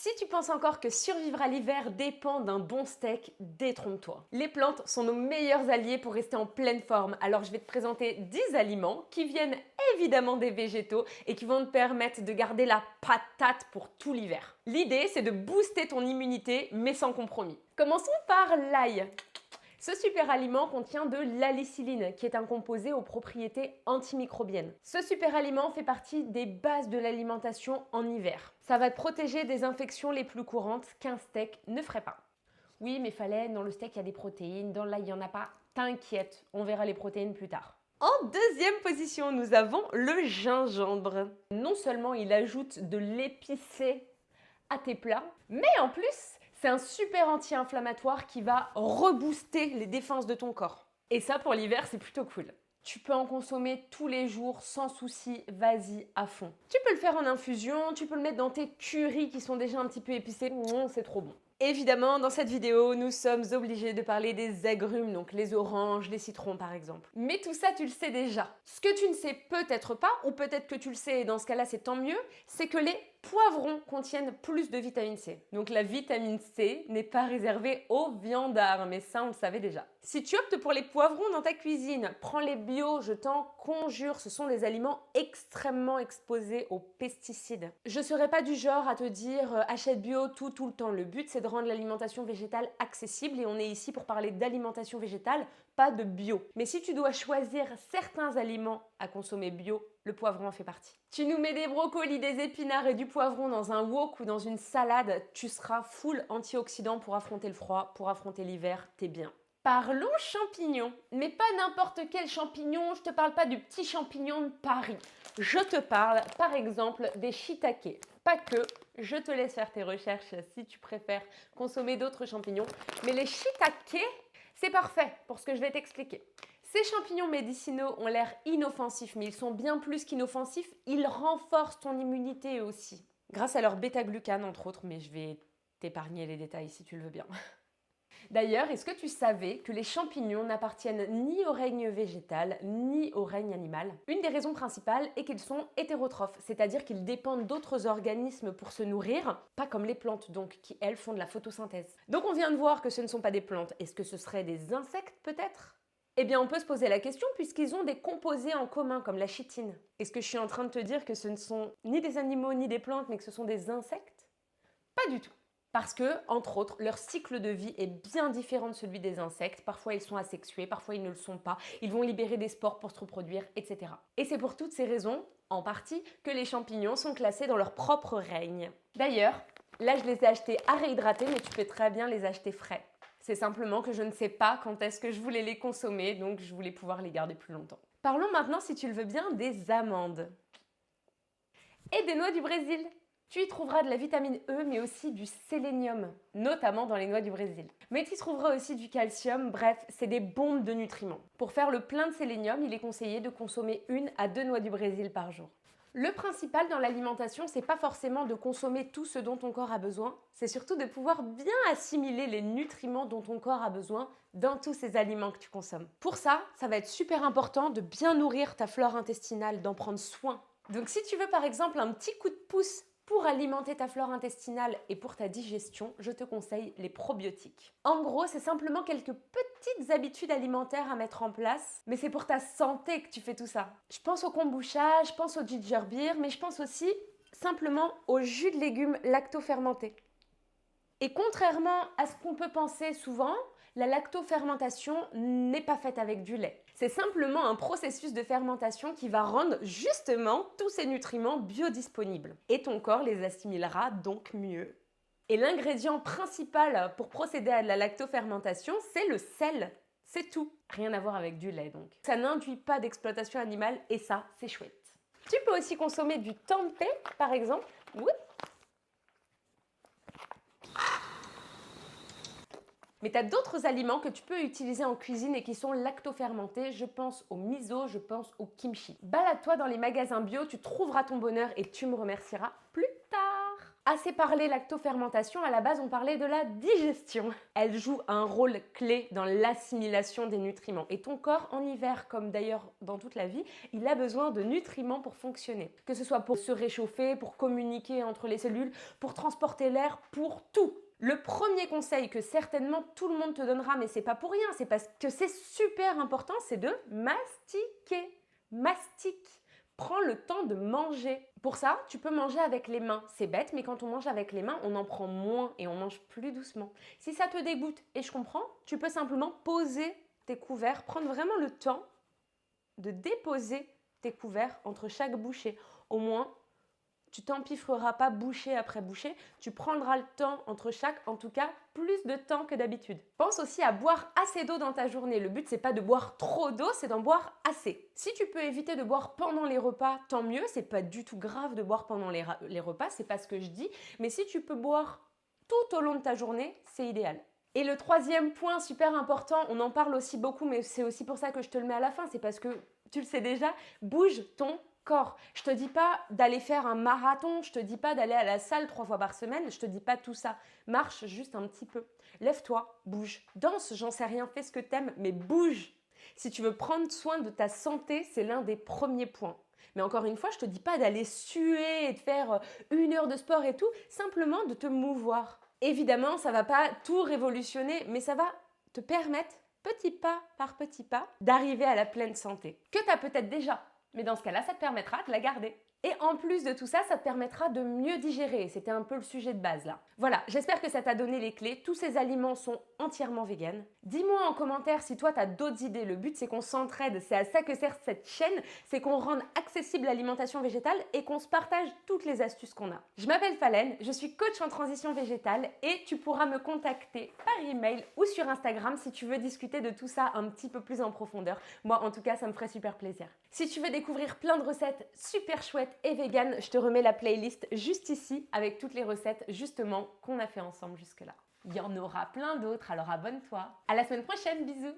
Si tu penses encore que survivre à l'hiver dépend d'un bon steak, détrompe-toi. Les plantes sont nos meilleurs alliés pour rester en pleine forme, alors je vais te présenter 10 aliments qui viennent évidemment des végétaux et qui vont te permettre de garder la patate pour tout l'hiver. L'idée, c'est de booster ton immunité, mais sans compromis. Commençons par l'ail. Ce super aliment contient de l'allicilline, qui est un composé aux propriétés antimicrobiennes. Ce super aliment fait partie des bases de l'alimentation en hiver. Ça va te protéger des infections les plus courantes qu'un steak ne ferait pas. Oui, mais fallait, dans le steak il y a des protéines, dans l'ail il n'y en a pas. T'inquiète, on verra les protéines plus tard. En deuxième position, nous avons le gingembre. Non seulement il ajoute de l'épicé à tes plats, mais en plus, c'est un super anti-inflammatoire qui va rebooster les défenses de ton corps. Et ça, pour l'hiver, c'est plutôt cool. Tu peux en consommer tous les jours sans souci, vas-y à fond. Tu peux le faire en infusion, tu peux le mettre dans tes currys qui sont déjà un petit peu épicés, c'est trop bon. Évidemment, dans cette vidéo, nous sommes obligés de parler des agrumes, donc les oranges, les citrons par exemple. Mais tout ça, tu le sais déjà. Ce que tu ne sais peut-être pas, ou peut-être que tu le sais et dans ce cas-là, c'est tant mieux, c'est que les poivrons contiennent plus de vitamine C. Donc la vitamine C n'est pas réservée aux viandards, mais ça on le savait déjà. Si tu optes pour les poivrons dans ta cuisine, prends les bio, je t'en conjure, ce sont des aliments extrêmement exposés aux pesticides. Je ne serais pas du genre à te dire achète bio tout le temps. Le but c'est de rendre l'alimentation végétale accessible et on est ici pour parler d'alimentation végétale, pas de bio. Mais si tu dois choisir certains aliments à consommer bio, le poivron en fait partie. Tu nous mets des brocolis, des épinards et du poivron dans un wok ou dans une salade, tu seras full antioxydant pour affronter le froid, pour affronter l'hiver, t'es bien. Parlons champignons, mais pas n'importe quel champignon, je te parle pas du petit champignon de Paris. Je te parle par exemple des shiitake. Pas que, je te laisse faire tes recherches si tu préfères consommer d'autres champignons, mais les shiitake, c'est parfait pour ce que je vais t'expliquer. Ces champignons médicinaux ont l'air inoffensifs, mais ils sont bien plus qu'inoffensifs, ils renforcent ton immunité aussi. Grâce à leur bêta-glucane entre autres, mais je vais t'épargner les détails si tu le veux bien. D'ailleurs, est-ce que tu savais que les champignons n'appartiennent ni au règne végétal, ni au règne animal? Une des raisons principales est qu'ils sont hétérotrophes, c'est-à-dire qu'ils dépendent d'autres organismes pour se nourrir, pas comme les plantes donc, qui elles font de la photosynthèse. Donc on vient de voir que ce ne sont pas des plantes, est-ce que ce seraient des insectes peut-être? Eh bien, on peut se poser la question puisqu'ils ont des composés en commun, comme la chitine. Est-ce que je suis en train de te dire que ce ne sont ni des animaux ni des plantes, mais que ce sont des insectes? Pas du tout. Parce que, entre autres, leur cycle de vie est bien différent de celui des insectes. Parfois, ils sont asexués, parfois, ils ne le sont pas. Ils vont libérer des spores pour se reproduire, etc. Et c'est pour toutes ces raisons, en partie, que les champignons sont classés dans leur propre règne. D'ailleurs, là, je les ai achetés à réhydrater, mais tu peux très bien les acheter frais. C'est simplement que je ne sais pas quand est-ce que je voulais les consommer, donc je voulais pouvoir les garder plus longtemps. Parlons maintenant, si tu le veux bien, des amandes. Et des noix du Brésil. Tu y trouveras de la vitamine E, mais aussi du sélénium, notamment dans les noix du Brésil. Mais tu y trouveras aussi du calcium, bref, c'est des bombes de nutriments. Pour faire le plein de sélénium, il est conseillé de consommer 1 à 2 noix du Brésil par jour. Le principal dans l'alimentation, c'est pas forcément de consommer tout ce dont ton corps a besoin, c'est surtout de pouvoir bien assimiler les nutriments dont ton corps a besoin dans tous ces aliments que tu consommes. Pour ça, ça va être super important de bien nourrir ta flore intestinale, d'en prendre soin. Donc si tu veux par exemple un petit coup de pouce pour alimenter ta flore intestinale et pour ta digestion, je te conseille les probiotiques. En gros, c'est simplement quelques petites habitudes alimentaires à mettre en place, mais c'est pour ta santé que tu fais tout ça. Je pense au kombucha, je pense au ginger beer, mais je pense aussi simplement au jus de légumes lactofermentés. Et contrairement à ce qu'on peut penser souvent, la lactofermentation n'est pas faite avec du lait. C'est simplement un processus de fermentation qui va rendre justement tous ces nutriments biodisponibles. Et ton corps les assimilera donc mieux. Et l'ingrédient principal pour procéder à la lactofermentation, c'est le sel. C'est tout. Rien à voir avec du lait donc. Ça n'induit pas d'exploitation animale et ça, c'est chouette. Tu peux aussi consommer du tempeh par exemple. Oui. Mais tu as d'autres aliments que tu peux utiliser en cuisine et qui sont lactofermentés. Je pense au miso, je pense au kimchi. Balade-toi dans les magasins bio, tu trouveras ton bonheur et tu me remercieras plus tard. Assez parlé lactofermentation, à la base on parlait de la digestion. Elle joue un rôle clé dans l'assimilation des nutriments. Et ton corps, en hiver, comme d'ailleurs dans toute la vie, il a besoin de nutriments pour fonctionner. Que ce soit pour se réchauffer, pour communiquer entre les cellules, pour transporter l'air, pour tout. Le premier conseil que certainement tout le monde te donnera, mais c'est pas pour rien, c'est parce que c'est super important, c'est de mastiquer. Mastique. Prends le temps de manger. Pour ça, tu peux manger avec les mains. C'est bête, mais quand on mange avec les mains, on en prend moins et on mange plus doucement. Si ça te dégoûte, et je comprends, tu peux simplement poser tes couverts, prendre vraiment le temps de déposer tes couverts entre chaque bouchée. Au moins, tu t'empiffreras pas bouchée après bouchée, tu prendras le temps entre chaque, en tout cas plus de temps que d'habitude. Pense aussi à boire assez d'eau dans ta journée. Le but c'est pas de boire trop d'eau, c'est d'en boire assez. Si tu peux éviter de boire pendant les repas, tant mieux, c'est pas du tout grave de boire pendant les repas, c'est pas ce que je dis, mais si tu peux boire tout au long de ta journée, c'est idéal. Et le troisième point super important, on en parle aussi beaucoup, mais c'est aussi pour ça que je te le mets à la fin, c'est parce que tu le sais déjà, bouge ton corps. Je te dis pas d'aller faire un marathon, je te dis pas d'aller à la salle 3 fois par semaine, je te dis pas tout ça. Marche juste un petit peu. Lève-toi, bouge, danse, j'en sais rien, fais ce que t'aimes, mais bouge. Si tu veux prendre soin de ta santé, c'est l'un des premiers points. Mais encore une fois, je te dis pas d'aller suer et de faire 1 heure de sport et tout, simplement de te mouvoir. Évidemment, ça va pas tout révolutionner, mais ça va te permettre, petit pas par petit pas, d'arriver à la pleine santé. Que tu as peut-être déjà. Mais dans ce cas-là, ça te permettra de la garder. Et en plus de tout ça, ça te permettra de mieux digérer. C'était un peu le sujet de base là. Voilà, j'espère que ça t'a donné les clés. Tous ces aliments sont entièrement véganes. Dis-moi en commentaire si toi, tu as d'autres idées. Le but, c'est qu'on s'entraide. C'est à ça que sert cette chaîne. C'est qu'on rende accessible l'alimentation végétale et qu'on se partage toutes les astuces qu'on a. Je m'appelle Falène, je suis coach en transition végétale et tu pourras me contacter par email ou sur Instagram si tu veux discuter de tout ça un petit peu plus en profondeur. Moi, en tout cas, ça me ferait super plaisir. Si tu veux découvrir plein de recettes super chouettes et vegan, je te remets la playlist juste ici avec toutes les recettes justement qu'on a fait ensemble jusque-là. Il y en aura plein d'autres, alors abonne-toi. À la semaine prochaine, bisous!